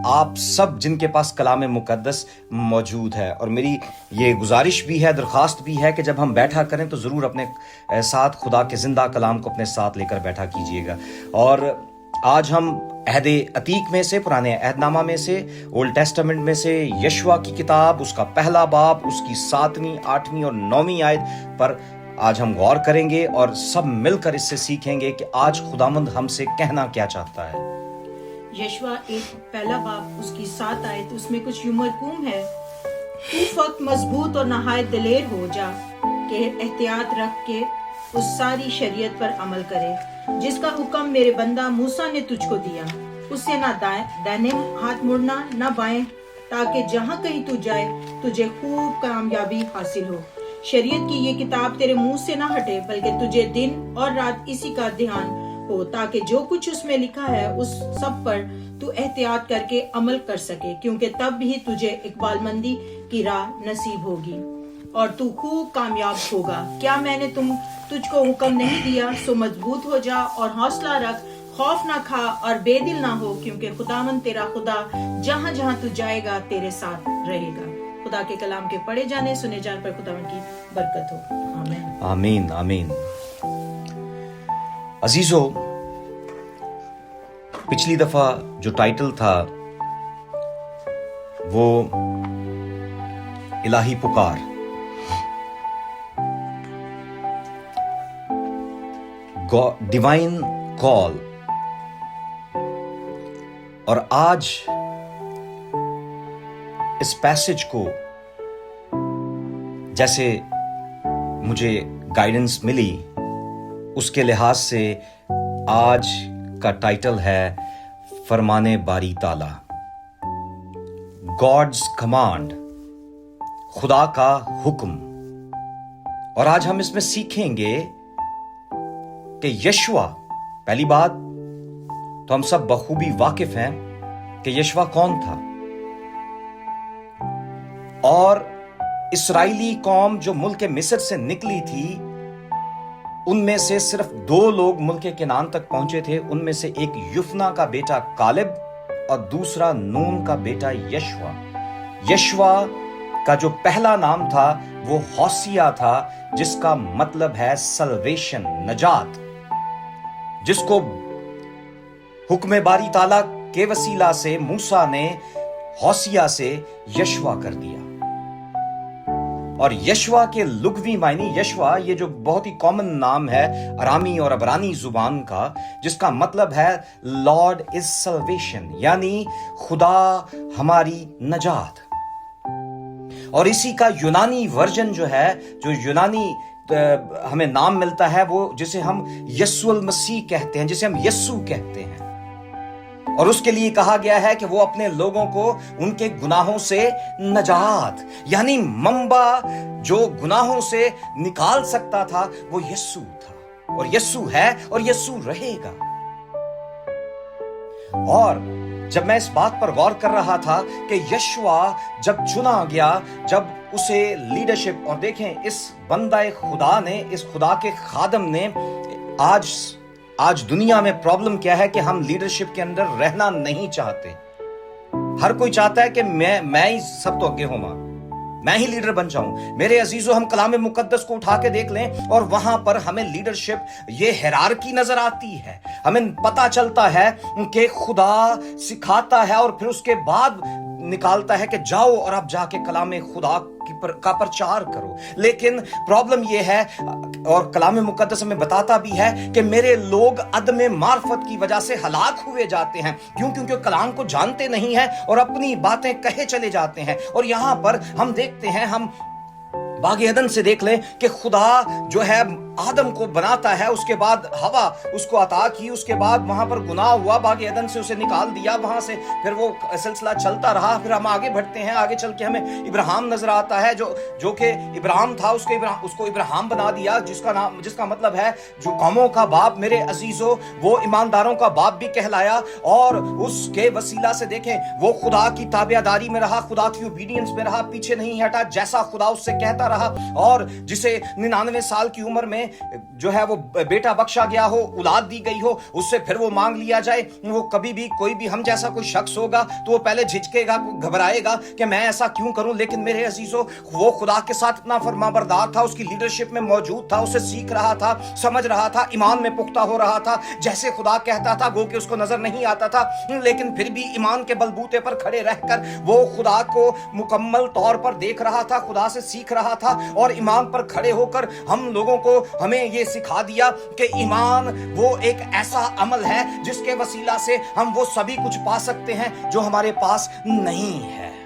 آپ سب جن کے پاس کلام مقدس موجود ہے، اور میری یہ گزارش بھی ہے، درخواست بھی ہے کہ جب ہم بیٹھا کریں تو ضرور اپنے ساتھ خدا کے زندہ کلام کو اپنے ساتھ لے کر بیٹھا کیجئے گا۔ اور آج ہم عہد عتیق میں سے، پرانے عہد نامہ میں سے، اولڈ ٹیسٹمنٹ میں سے یشوع کی کتاب، اس کا پہلا باب، اس کی 7ویں، 8ویں اور 9ویں آیت پر آج ہم غور کریں گے اور سب مل کر اس سے سیکھیں گے کہ آج خداوند ہم سے کہنا کیا چاہتا ہے۔ یشوع ایک پہلا باب، اس کی 7 آیت، اس میں کچھ یوں مرقوم ہے: تو فقط مضبوط اور نہایت دلیر ہو جا کہ احتیاط رکھ کے اس ساری شریعت پر عمل کرے جس کا حکم میرے بندہ موسیٰ نے تجھ کو دیا، اس سے نہ دائیں ہاتھ مڑنا نہ بائیں، تاکہ جہاں کہیں تو جائے تجھے خوب کامیابی حاصل ہو۔ شریعت کی یہ کتاب تیرے منہ سے نہ ہٹے، بلکہ تجھے دن اور رات اسی کا دھیان ہو، تاکہ جو کچھ اس میں لکھا ہے اس سب پر تو احتیاط کر کے عمل کر سکے، کیونکہ تب ہی تجھے اقبال مندی کی راہ نصیب ہوگی اور تو خوب کامیاب ہوگا۔ کیا میں نے تجھ کو حکم نہیں دیا؟ سو مضبوط ہو جا اور حوصلہ رکھ، خوف نہ کھا اور بے دل نہ ہو، کیونکہ خداوند تیرا خدا جہاں جہاں تو جائے گا تیرے ساتھ رہے گا۔ خدا کے کلام کے پڑھے جانے سنے جانے پر خداوند کی برکت ہو، آمین آمین آمین۔ عزیزو، پچھلی دفعہ جو ٹائٹل تھا وہ الہی پکار، ڈیوائن کال، اور آج اس پیسج کو جیسے مجھے گائیڈنس ملی اس کے لحاظ سے آج کا ٹائٹل ہے فرمانے باری تعالی، گاڈز کمانڈ، خدا کا حکم۔ اور آج ہم اس میں سیکھیں گے کہ یشوع، پہلی بات تو ہم سب بخوبی واقف ہیں کہ یشوع کون تھا، اور اسرائیلی قوم جو ملک مصر سے نکلی تھی ان میں سے صرف 2 لوگ ملک کنعان تک پہنچے تھے، ان میں سے ایک یفنا کا بیٹا کالب اور دوسرا نون کا بیٹا یشوع۔ یشوع کا جو پہلا نام تھا وہ ہوسیہ تھا، جس کا مطلب ہے سلویشن، نجات، جس کو حکم باری تعالیٰ کے وسیلہ سے موسیٰ نے ہوسیہ سے یشوع کر دیا۔ اور یشوع کے لغوی معنی، یشوع یہ جو بہت ہی کامن نام ہے ارامی اور عبرانی زبان کا، جس کا مطلب ہے لارڈ از سلویشن، یعنی خدا ہماری نجات۔ اور اسی کا یونانی ورژن جو ہے، جو یونانی ہمیں نام ملتا ہے، وہ جسے ہم یسوع المسیح کہتے ہیں، جسے ہم یسوع کہتے ہیں، اور اس کے لیے کہا گیا ہے کہ وہ اپنے لوگوں کو ان کے گناہوں سے نجات، یعنی منبع جو گناہوں سے نکال سکتا تھا وہ یسوع تھا، اور یسوع ہے اور یسوع رہے گا۔ اور جب میں اس بات پر غور کر رہا تھا کہ یشوع جب چنا گیا، جب اسے لیڈرشپ، اور دیکھیں اس بندہ خدا نے، اس خدا کے خادم نے، آج دنیا میں پرابلم کیا ہے کہ ہم لیڈرشپ کے اندر رہنا نہیں چاہتے۔ ہر کوئی چاہتا ہے کہ میں ہی سب تو آگے ہوں، میں ہی لیڈر بن جاؤں۔ میرے عزیزو، ہم کلام مقدس کو اٹھا کے دیکھ لیں اور وہاں پر ہمیں لیڈرشپ، یہ ہیرارکی نظر آتی ہے۔ ہمیں پتا چلتا ہے کہ خدا سکھاتا ہے اور پھر اس کے بعد نکالتا ہے کہ جاؤ اور اب جا کے کلام خدا کا پرچار کرو۔ لیکن پرابلم یہ ہے، اور کلام مقدس ہمیں بتاتا بھی ہے کہ میرے لوگ عدم معرفت کی وجہ سے ہلاک ہوئے جاتے ہیں، کیونکہ کلام کو جانتے نہیں ہیں اور اپنی باتیں کہے چلے جاتے ہیں۔ اور یہاں پر ہم دیکھتے ہیں، ہم باغ عدن سے دیکھ لیں کہ خدا جو ہے آدم کو بناتا ہے، اس کے بعد ہوا اس کو عطا کی، اس کے بعد وہاں پر گناہ ہوا، باغ عدن سے اسے نکال دیا وہاں سے، پھر وہ سلسلہ چلتا رہا۔ پھر ہم آگے بڑھتے ہیں، آگے چل کے ہمیں ابراہیم نظر آتا ہے، جو کہ ابراہیم تھا، اس کو ابراہیم بنا دیا، جس کا مطلب ہے جو قوموں کا باپ۔ میرے عزیزو، وہ ایمانداروں کا باپ بھی کہلایا، اور اس کے وسیلہ سے دیکھیں وہ خدا کی تابعداری میں رہا، خدا کی اوبیڈینس میں رہا، پیچھے نہیں ہٹا، جیسا خدا اس سے کہتا رہا، اور جسے 99 سال کی عمر میں जो है वो बेटा बख्शा गया हो, औलाद दी गई हो, उससे फिर वो मांग लिया जाए, वो कभी भी कोई भी हम जैसा कोई शख्स होगा तो वो पहले झिझकेगा, घबराएगा कि मैं ऐसा क्यों करूं। लेकिन मेरे अजीजों, वो खुदा के साथ इतना फरमाबरदार था, उसकी लीडरशिप में मौजूद था, उसे सीख रहा था, समझ रहा था, ईमान में पुख्ता हो रहा था। जैसे खुदा कहता था गो कि उसको नजर नहीं आता था, लेकिन फिर भी ईमान के बलबूते पर खड़े रहकर वो खुदा को मुकम्मल तौर पर देख रहा था, खुदा से सीख रहा था। और ईमान पर खड़े होकर हम लोगों को हमें ये सिखा दिया कि ईमान वो एक ऐसा अमल है जिसके वसीला से हम वो सभी कुछ पा सकते हैं जो हमारे पास नहीं है।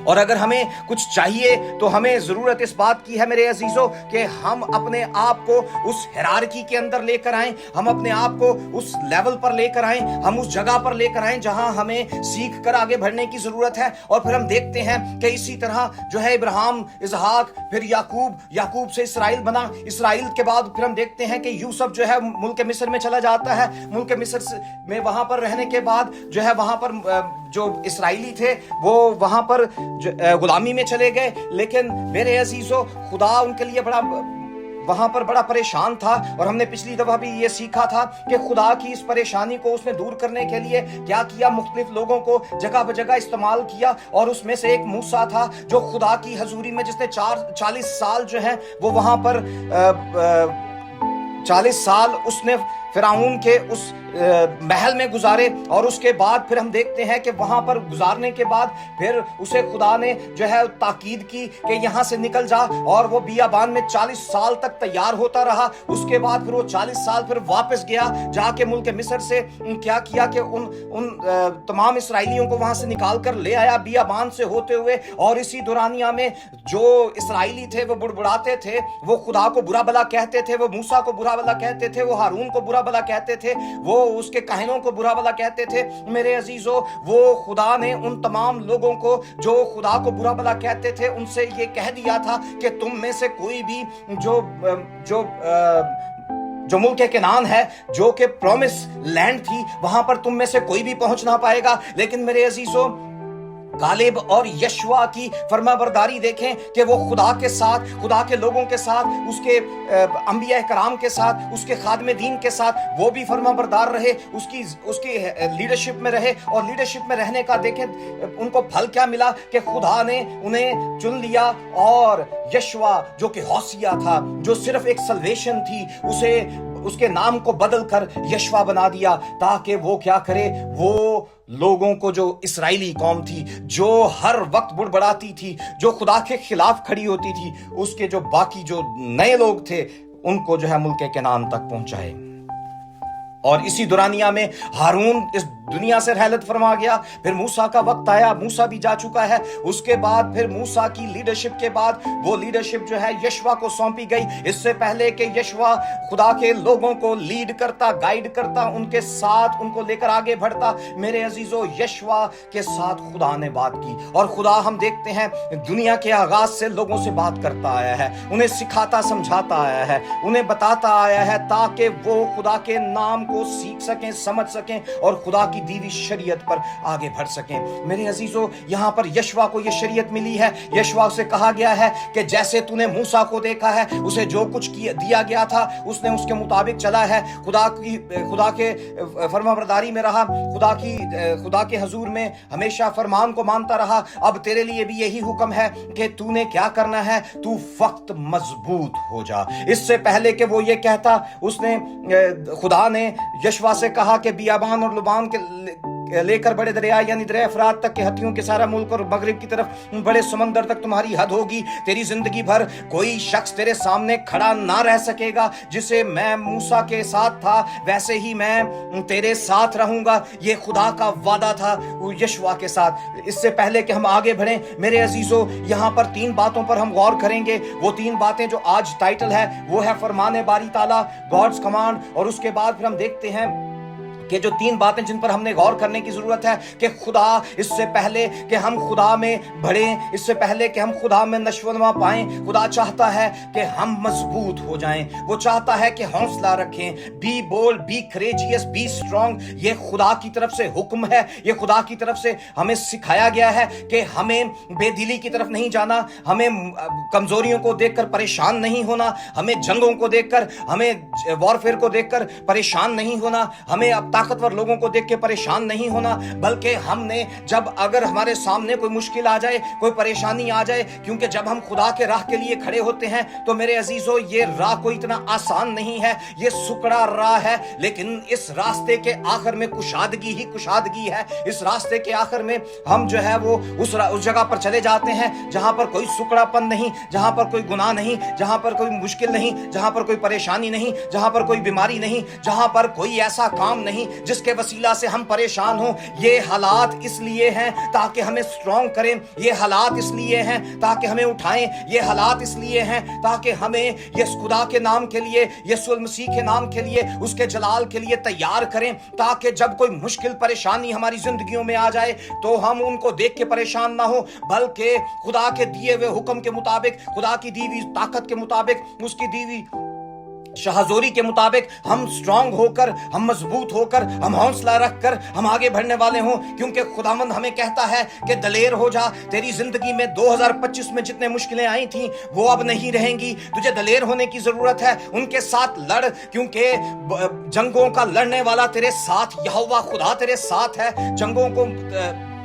और अगर हमें कुछ चाहिए तो हमें जरूरत इस बात की है मेरे अजीजों कि हम अपने आप को उस हिरार्की के अंदर लेकर आएं, हम अपने आप को उस लेवल पर लेकर आएं, हम उस जगह पर लेकर आएं जहां हमें सीख कर आगे बढ़ने की जरूरत है। और फिर हम देखते हैं कि इसी तरह जो है इब्राहिम, इसहाक, फिर याकूब से इसराइल बना, इसराइल के बाद फिर हम देखते हैं कि यूसुफ जो है मुल्क मिस्र में चला जाता है। मुल्क मिस्र में वहां पर रहने के बाद जो है वहां पर जो इसराइली थे वो वहां पर गुलामी में चले गए। लेकिन मेरे अजीजों, खुदा उनके लिए वहां पर बड़ा परेशान था। और हमने पिछली दफा भी ये सीखा था कि खुदा की इस परेशानी को उसने दूर करने के लिए क्या किया, मुख्तलिफ लोगों को जगह बजगह इस्तेमाल किया। और उसमें से एक मूसा था जो खुदा की हजूरी में, जिसने 40 साल जो है वो वहां पर 40 साल उसने फिरौन के उस महल में गुजारे। और उसके बाद फिर हम देखते हैं कि वहां पर गुजारने के बाद फिर उसे खुदा ने जो है ताकीद की कि यहां से निकल जा। और वो बियाबान में 40 साल तक तैयार होता रहा। उसके बाद फिर वो 40 साल फिर वापस गया, जाके मुल्क मिस्र से क्या किया कि उन तमाम इसराइलियों को वहां से निकाल कर ले आया बियाबान से होते हुए। और इसी दौरानिया में जो इसराइली थे वो बुड़बुड़ाते थे, वो खुदा को बुरा भला कहते थे, वो मूसा को बुरा भला कहते थे, वो हारून को बुरा भला कहते थे, वो उसके काहिनों को बुरा भला कहते थे। मेरे अजीजों, वो खुदा ने उन तमाम लोगों को जो खुदा को बुरा भला कहते थे उनसे ये कह दिया था कि तुम में से कोई भी जो मुल्क केनान है, जो कि प्रॉमिस लैंड थी, वहां पर तुम में से कोई भी पहुंच ना पाएगा। लेकिन मेरे अजीजों, कालेब और यशवा की फरमाबरदारी देखें कि वो खुदा के साथ, खुदा के लोगों के साथ, उसके अंबिया कराम के साथ, उसके खादमे दीन के साथ वो भी फरमाबरदार रहे, उसकी लीडरशिप में रहे। और लीडरशिप में रहने का देखें उनको फल क्या मिला कि खुदा ने उन्हें चुन लिया। और यशवा जो कि हौसिया था, जो सिर्फ एक सल्वेशन थी, उसके नाम को बदल कर यशवा बना दिया, ताकि वो क्या करे, वो लोगों को, जो इसराइली कौम थी, जो हर वक्त बुड़बड़ाती थी, जो खुदा के खिलाफ खड़ी होती थी, उसके जो बाकी जो नए लोग थे उनको जो है मुल्क केनान तक पहुंचाए। और इसी दुरानिया में हारून इस दुनिया से रहलत फरमा गया। फिर मूसा का वक्त आया, मूसा भी जा चुका है। उसके बाद फिर मूसा की लीडरशिप के बाद वो लीडरशिप जो है यशवा को सौंपी गई। इससे पहले कि यशवा खुदा के लोगों को लीड करता, गाइड करता, उनके साथ उनको लेकर आगे बढ़ता, मेरे अजीजों, यशवा के साथ खुदा ने बात की। और खुदा हम देखते हैं दुनिया के आगाज से लोगों से बात करता आया है, उन्हें सिखाता समझाता आया है, उन्हें बताता आया है, ताकि वो खुदा के नाम को सीख सकें, समझ सकें और खुदा की दीवी शरीयत पर आगे बढ़ सकें। मेरे अजीजों, यहां पर यशवा को यह शरीयत मिली है। यशवा से कहा गया है कि जैसे तूने मूसा को देखा है, उसे जो कुछ दिया गया था उसने उसके मुताबिक चला है, खुदा के फरमाबरदारी में रहा, खुदा के हजूर में हमेशा फरमान को मानता रहा। अब तेरे लिए भी यही हुक्म है कि तूने क्या करना है, तू वक्त मजबूत हो जा। इससे पहले कि वो ये कहता, खुदा ने यशवा से कहा कि बियाबान और लुबान के लेकर बड़े दरिया यानी दरिया फरात तक के हत्तियों के सारा मुल्क और मगरिब की तरफ बड़े समंदर तक तुम्हारी हद होगी। तेरी जिंदगी भर कोई शख्स तेरे सामने खड़ा ना रह सकेगा। जिसे मैं मूसा के साथ था वैसे ही मैं तेरे साथ रहूंगा। ये खुदा का वादा था यशवा के साथ। इससे पहले कि हम आगे बढ़ें मेरे अजीजों, यहाँ पर 3 बातों पर हम गौर करेंगे। वो 3 बातें जो आज टाइटल है वो है फरमाने बारी ताला, गॉड्स कमांड। और उसके बाद फिर हम देखते हैं کہ جو 3 باتیں جن پر ہم نے غور کرنے کی ضرورت ہے کہ خدا اس سے پہلے کہ ہم خدا میں بڑھیں، اس سے پہلے کہ ہم خدا میں نشو و نما پائیں، خدا چاہتا ہے کہ ہم مضبوط ہو جائیں، وہ چاہتا ہے کہ حوصلہ رکھیں، be bold, be courageous, be strong. یہ خدا کی طرف سے حکم ہے، یہ خدا کی طرف سے ہمیں سکھایا گیا ہے کہ ہمیں بے دلی کی طرف نہیں جانا، ہمیں کمزوریوں کو دیکھ کر پریشان نہیں ہونا، ہمیں جنگوں کو دیکھ کر، ہمیں وارفیئر کو دیکھ کر پریشان نہیں ہونا، ہمیں اب طاقتور لوگوں کو دیکھ کے پریشان نہیں ہونا، بلکہ ہم نے جب اگر ہمارے سامنے کوئی مشکل آ جائے، کوئی پریشانی آ جائے، کیونکہ جب ہم خدا کے راہ کے لیے کھڑے ہوتے ہیں تو میرے عزیزو یہ راہ کوئی اتنا آسان نہیں ہے، یہ سکڑا راہ ہے، لیکن اس راستے کے آخر میں کشادگی ہی کشادگی ہے۔ اس راستے کے آخر میں ہم جو ہے وہ اس جگہ پر چلے جاتے ہیں جہاں پر کوئی سکڑا پن نہیں، جہاں پر کوئی گناہ نہیں، جہاں پر کوئی مشکل نہیں، جہاں پر کوئی پریشانی نہیں، جہاں پر کوئی بیماری نہیں، جہاں پر کوئی ایسا کام نہیں جس کے وسیلہ سے ہم پریشان ہوں۔ یہ حالات اس لیے ہیں تاکہ ہمیں سٹرونگ کریں، یہ حالات اس لیے ہیں تاکہ ہمیں اٹھائیں، یہ حالات اس لیے ہیں تاکہ ہمیں یس خدا کے نام کے لیے، یسوع المسیح کے نام کے لیے، اس کے جلال کے لیے تیار کریں، تاکہ جب کوئی مشکل پریشانی ہماری زندگیوں میں آ جائے تو ہم ان کو دیکھ کے پریشان نہ ہوں، بلکہ خدا کے دیے ہوئے حکم کے مطابق، خدا کی دی ہوئی طاقت کے مطابق، اس کی دی ہوئی شہزوری کے مطابق ہم سٹرونگ ہو کر، ہم مضبوط ہو کر، ہم حوصلہ رکھ کر ہم آگے بڑھنے والے ہوں، کیونکہ خداوند ہمیں کہتا ہے کہ دلیر ہو جا، تیری زندگی میں 2025 میں جتنے مشکلیں آئی تھیں وہ اب نہیں رہیں گی، تجھے دلیر ہونے کی ضرورت ہے، ان کے ساتھ لڑ، کیونکہ جنگوں کا لڑنے والا تیرے ساتھ یہوہ خدا تیرے ساتھ ہے،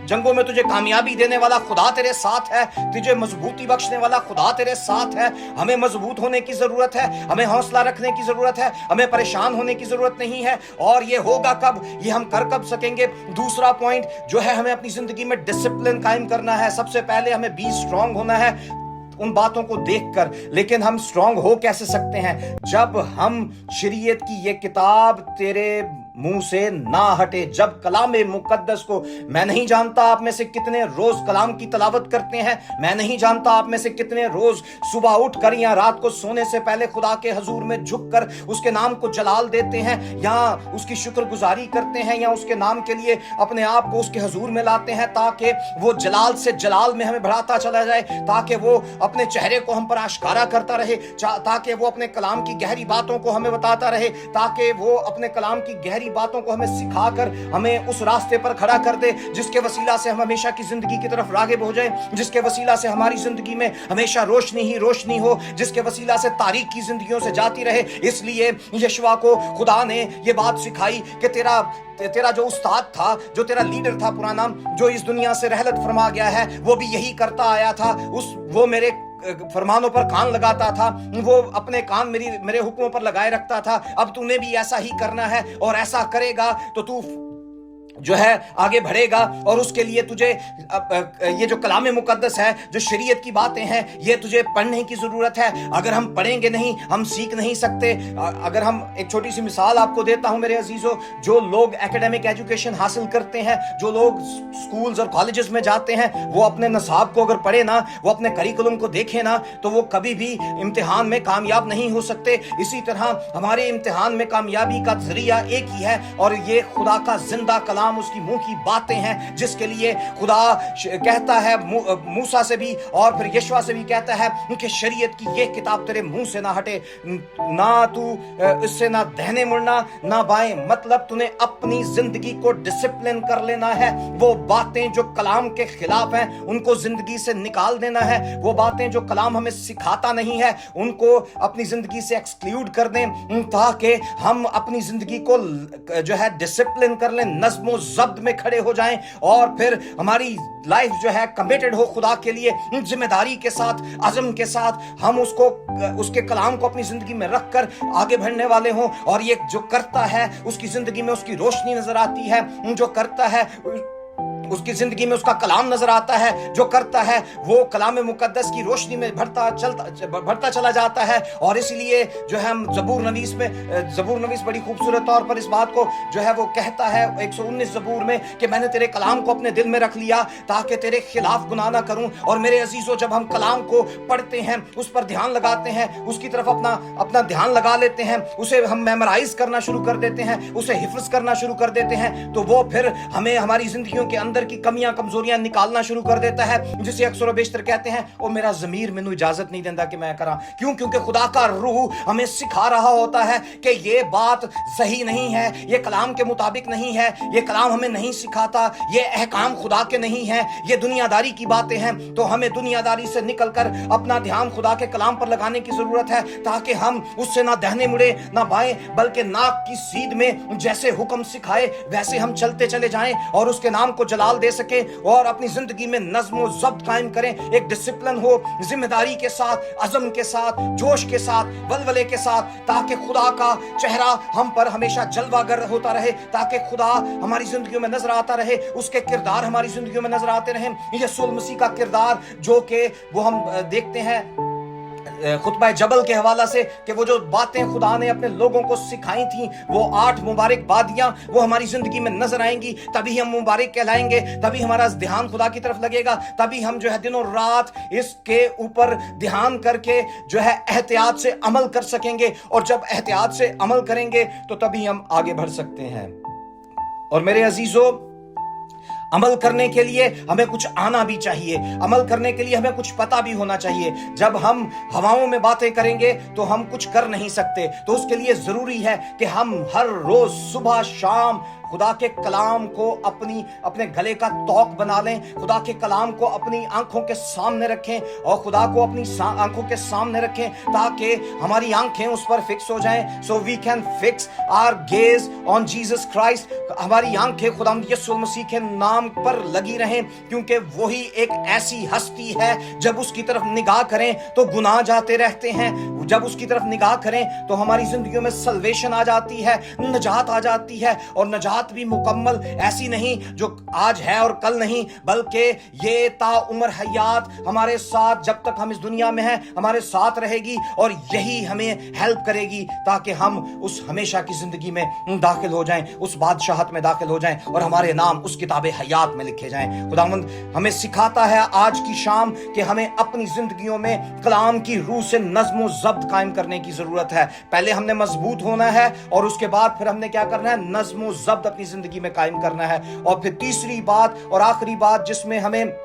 جنگوں میں تجھے کامیابی دینے والا خدا تیرے ساتھ ہے، تجھے مضبوطی بخشنے والا خدا تیرے ساتھ ہے۔ ہمیں مضبوط ہونے کی ضرورت ہے، ہمیں حوصلہ رکھنے کی ضرورت ہے، ہمیں پریشان ہونے کی ضرورت نہیں ہے، اور یہ ہوگا کب، یہ ہم کر کب سکیں گے؟ دوسرا پوائنٹ جو ہے، ہمیں اپنی زندگی میں ڈسپلن قائم کرنا ہے۔ سب سے پہلے ہمیں بی اسٹرانگ ہونا ہے ان باتوں کو دیکھ کر، لیکن ہم سٹرونگ ہو کیسے سکتے ہیں؟ جب ہم شریعت کی یہ کتاب تیرے منہ سے نہ ہٹے، جب کلام مقدس کو، میں نہیں جانتا آپ میں سے کتنے روز کلام کی تلاوت کرتے ہیں، میں نہیں جانتا آپ میں سے کتنے روز صبح اٹھ کر یا رات کو سونے سے پہلے خدا کے حضور میں جھک کر اس کے نام کو جلال دیتے ہیں، یا اس کی شکر گزاری کرتے ہیں، یا اس کے نام کے لیے اپنے آپ کو اس کے حضور میں لاتے ہیں، تاکہ وہ جلال سے جلال میں ہمیں بڑھاتا چلا جائے، تاکہ وہ اپنے چہرے کو ہم پر آشکارا کرتا رہے، تاکہ وہ اپنے کلام کی گہری باتوں کو ہمیں بتاتا رہے، تاکہ وہ اپنے کلام کی گہری باتوں کو ہمیں سکھا کر ہمیں اس راستے پر کھڑا کر دے جس کے وسیلہ سے ہم ہمیشہ کی زندگی کی طرف راغب ہو جائیں، جس کے وسیلہ سے ہماری زندگی میں ہمیشہ روشنی ہی روشنی ہو، جس کے وسیلہ سے تاریک کی زندگیوں سے جاتی رہے۔ اس لیے یشوع کو خدا نے یہ بات سکھائی کہ تیرا جو استاد تھا، جو تیرا لیڈر تھا پرانا، جو اس دنیا سے رحلت فرما گیا ہے، وہ بھی یہی کرتا آیا تھا، وہ میرے فرمانوں پر کان لگاتا تھا، وہ اپنے کان میرے حکموں پر لگائے رکھتا تھا، اب تو نے بھی ایسا ہی کرنا ہے، اور ایسا کرے گا تو جو ہے آگے بڑھے گا، اور اس کے لیے تجھے یہ جو کلام مقدس ہے، جو شریعت کی باتیں ہیں، یہ تجھے پڑھنے کی ضرورت ہے۔ اگر ہم پڑھیں گے نہیں، ہم سیکھ نہیں سکتے۔ اگر ہم ایک چھوٹی سی مثال آپ کو دیتا ہوں میرے عزیزو، جو لوگ ایکیڈیمک ایجوکیشن حاصل کرتے ہیں، جو لوگ سکولز اور کالجز میں جاتے ہیں، وہ اپنے نصاب کو اگر پڑھے نا، وہ اپنے کریکولم کو دیکھیں نا، تو وہ کبھی بھی امتحان میں کامیاب نہیں ہو سکتے۔ اسی طرح ہمارے امتحان میں کامیابی کا ذریعہ ایک ہی ہے، اور یہ خدا کا زندہ کلام، اس کی منہ کی باتیں ہیں، جس کے لیے خدا کہتا ہے موسیٰ سے بھی اور پھر یشوع سے بھی کہتا ہے کہ شریعت کی یہ کتاب تیرے منہ سے نہ ہٹے، نہ تو اس سے نہ دہنے مڑنا نہ بائیں۔ مطلب تو نے اپنی زندگی کو ڈسپلن کر لینا ہے، وہ باتیں جو کلام کے خلاف ہیں ان کو زندگی سے نکال دینا ہے، وہ باتیں جو کلام ہمیں سکھاتا نہیں ہے ان کو اپنی زندگی سے ایکسکلیوڈ کر دیں، تاکہ ہم اپنی زندگی کو جو ہے ڈسپلن کر لیں، نظم و ضبط میں کھڑے ہو جائیں، اور پھر ہماری لائف جو ہے کمیٹڈ ہو خدا کے لیے، ذمہ داری کے ساتھ، عزم کے ساتھ ہم اس کے کلام کو اپنی زندگی میں رکھ کر آگے بڑھنے والے ہوں۔ اور یہ جو کرتا ہے اس کی زندگی میں اس کی روشنی نظر آتی ہے، جو کرتا ہے اس उसकी जिंदगी में उसका कलाम नजर आता है, जो करता है वो कलाम मुकद्दस की रोशनी में बढ़ता चला जाता है। और इसलिए जो है हम ज़बूर नवीस बड़ी खूबसूरत तौर पर इस बात को जो है वो कहता है 119 ज़बूर में कि मैंने तेरे कलाम को अपने दिल में रख लिया ताकि तेरे खिलाफ गुनाह ना करूं। और मेरे अजीजों, जब हम कलाम को पढ़ते हैं, उस पर ध्यान लगाते हैं, उसकी तरफ अपना ध्यान लगा लेते हैं, उसे हम मेमोराइज करना शुरू कर देते हैं, उसे हिफ्ज करना शुरू कर देते हैं, तो वो फिर हमें हमारी जिंदगियों के अंदर की कमियां कमजोरियां निकालना शुरू कर देता है, जिसे अक्सर और बेशतर कहते हैं ओ मेरा ज़मीर मैनू इजाजत नहीं देता कि मैं करा। क्यों? क्योंकि खुदा का रूह हमें सिखा रहा होता है कि ये बात सही नहीं है, ये कलाम के मुताबिक नहीं है, ये कलाम हमें नहीं सिखाता, ये अहकाम खुदा के नहीं है, ये दुनियादारी की बातें हैं। तो हमें दुनियादारी से निकलकर अपना ध्यान खुदा के कलाम पर लगाने की जरूरत है, ताकि हम उससे ना दाहिने मुड़े ना बाएं, बल्कि नाक की सीध में जैसे हुक्म सिखाए वैसे हम चलते चले जाएं और उसके नाम को जलाल दे सके और अपनी जिंदगी में नज्म और ज़ब्त कायम करें। एक डिसिप्लिन हो, जिम्मेदारी के साथ, अज़म के साथ, जोश के साथ, वलवले के साथ, ताकि खुदा का चेहरा हम पर हमेशा जलवागर होता रहे, ताकि खुदा हमारी जिंदगियों में नजर आता रहे, उसके किरदार हमारी जिंदगियों में नजर आते रहे। यीशु मसीह का किरदार जो कि वो हम देखते हैं खुतबा जबल के हवाला से कि वो जो बातें खुदा ने अपने लोगों को सिखाई थी, वो 8 मुबारक बादियां वो हमारी जिंदगी में नजर आएंगी, तभी हम मुबारक कहलाएंगे, तभी हमारा ध्यान खुदा की तरफ लगेगा, तभी हम जो है दिनों रात इसके ऊपर ध्यान करके जो है एहतियात से अमल कर सकेंगे। और जब एहतियात से अमल करेंगे तो तभी हम आगे बढ़ सकते हैं। और मेरे अजीजों, अमल करने के लिए हमें कुछ आना भी चाहिए, अमल करने के लिए हमें कुछ पता भी होना चाहिए। जब हम हवाओं में बातें करेंगे तो हम कुछ कर नहीं सकते, तो उसके लिए जरूरी है कि हम हर रोज सुबह शाम खुदा के कलाम को अपने गले का तौक बना लें, खुदा के कलाम को अपनी आंखों के सामने रखें और खुदा को अपनी आंखों के सामने रखें, ताकि हमारी आंखें उस पर फिक्स हो जाएं, so we can fix our gaze on Jesus Christ. हमारी आंखें खुदा यीशु मसीह के नाम पर लगी रहें, क्योंकि वही एक ऐसी हस्ती है जब उसकी तरफ निगाह करें तो गुनाह जाते रहते हैं, जब उसकी तरफ निगाह करें तो हमारी जिंदगियों में सल्वेशन आ जाती है, नजात आ जाती है। और नजात भी मुकम्मल ऐसी नहीं जो आज है और कल नहीं, बल्कि ये ताउम्र हयात हमारे साथ जब तक हम इस दुनिया में हैं हमारे साथ रहेगी, और यही हमें हेल्प करेगी ताकि हम उस हमेशा की जिंदगी में दाखिल हो जाएं, उस बादशाहत में दाखिल हो जाएं और हमारे नाम उस किताबे हयात में लिखे जाएं। खुदावंद हमें सिखाता है आज की शाम कि हमें अपनी जिंदगियों में कलाम की रूह से नज्म व ज़ब्त कायम करने की जरूरत है। पहले हमने मजबूत होना है और उसके बाद फिर हमने क्या करना है, नज्म व ज़ब्त अपनी जिंदगी में कायम करना है। और फिर तीसरी बात और आखिरी बात जिसमें हमें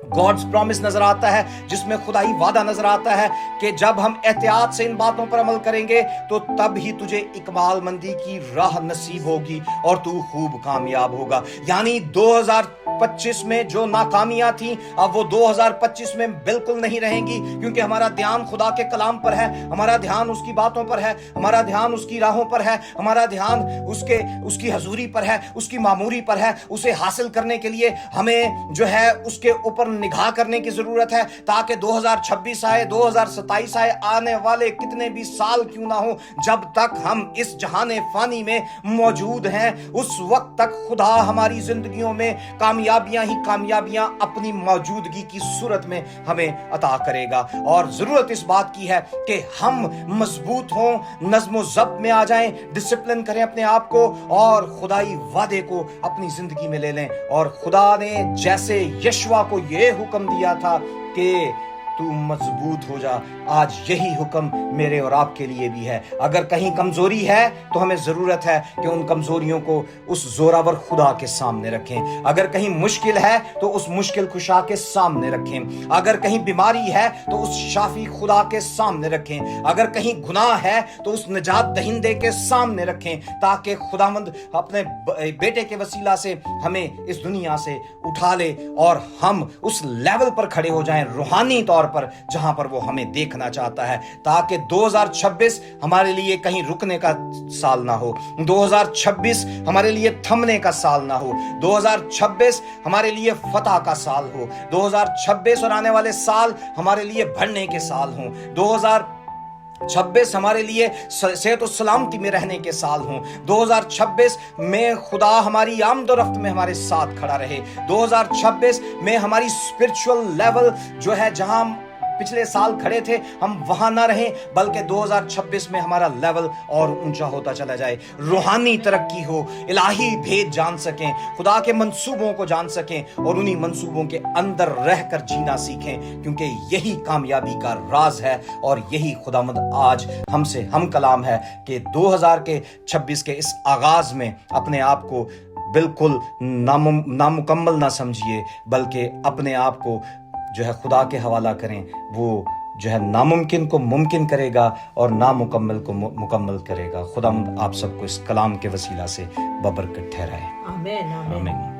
गॉड्स प्रॉमिस नजर आता है, जिसमें खुदाई वादा नजर आता है कि जब हम एहतियात से इन बातों पर अमल करेंगे तो तब ही तुझे इकमाल मंदी की राह नसीब होगी और तू खूब कामयाब होगा। यानी 2025 में जो नाकामियां थी अब वो 2025 में बिल्कुल नहीं रहेंगी, क्योंकि हमारा ध्यान खुदा के कलाम पर है, हमारा ध्यान उसकी बातों पर है, हमारा ध्यान उसकी राहों पर है, हमारा ध्यान उसकी हजूरी पर है, उसकी मामूरी पर है। उसे हासिल करने के लिए हमें जो है उसके ऊपर निगाह करने की जरूरत है, ताकि 2026 आए, 2027 आए, आने वाले कितने भी साल क्यों ना हो, जब तक हम इस जहाने फानी में मौजूद हैं उस वक्त तक खुदा हमारी जिंदगियों में कामयाबियां ही कामयाबियां अपनी मौजूदगी की सूरत में हमें अता करेगा। और जरूरत इस बात की है कि हम मजबूत हों, नज्म ज़ब्त में आ जाएं, डिसिप्लिन करें अपने आप को और खुदाई वादे को अपनी जिंदगी में ले लें। और खुदा ने जैसे यशवा को ये हुक्म दिया था कि तू मजबूत हो जा, आज यही हुक्म मेरे और आपके लिए भी है। अगर कहीं कमजोरी है तो हमें जरूरत है कि उन कमजोरियों को उस जोरावर खुदा के सामने रखें। अगर कहीं मुश्किल है तो उस मुश्किल कुशा के सामने रखें। अगर कहीं बीमारी है तो उस शाफी खुदा के सामने रखें। अगर कहीं गुनाह है तो उस निजात दहिंदे के सामने रखें, ताकि खुदावंद अपने बेटे के वसीला से हमें इस दुनिया से उठा ले और हम उस लेवल पर खड़े हो जाएं रूहानी तौर पर जहां पर वो हमें देखना चाहता है, ताकि 2026 हमारे लिए कहीं रुकने का साल ना हो, 2026 हमारे लिए थमने का साल ना हो, 2026 हमारे लिए फतह का साल हो, 2026 और आने वाले साल हमारे लिए बढ़ने के साल हो, 2026 हमारे लिए सेहत और सलामती में रहने के साल हों। 2026 में खुदा हमारी आमदोरफ्त में हमारे साथ खड़ा रहे। 2026 में हमारी स्पिरिचुअल लेवल जो है, जहां हम पिछले साल खड़े थे, हम वहां ना रहें, बल्कि 2026 में हमारा लेवल और ऊंचा होता चला जाए। रूहानी तरक्की हो, इलाही भेद जान सकें, खुदा के मंसूबों को जान सकें और उन्हीं मंसूबों के अंदर रहकर जीना सीखें, क्योंकि यही कामयाबी का राज है और यही खुदावंद आज हमसे हम कलाम है कि 2026 के इस आगाज में अपने आप को बिल्कुल नामुकम्मल ना समझिए, बल्कि अपने आप को जो है खुदा के हवाला करें। वो जो है नामुमकिन को मुमकिन करेगा और नामुकम्मल को मुकम्मल करेगा। खुदा आप सबको इस कलाम के वसीला से बबरकत ठहराए। आमीन आमीन। आमीन।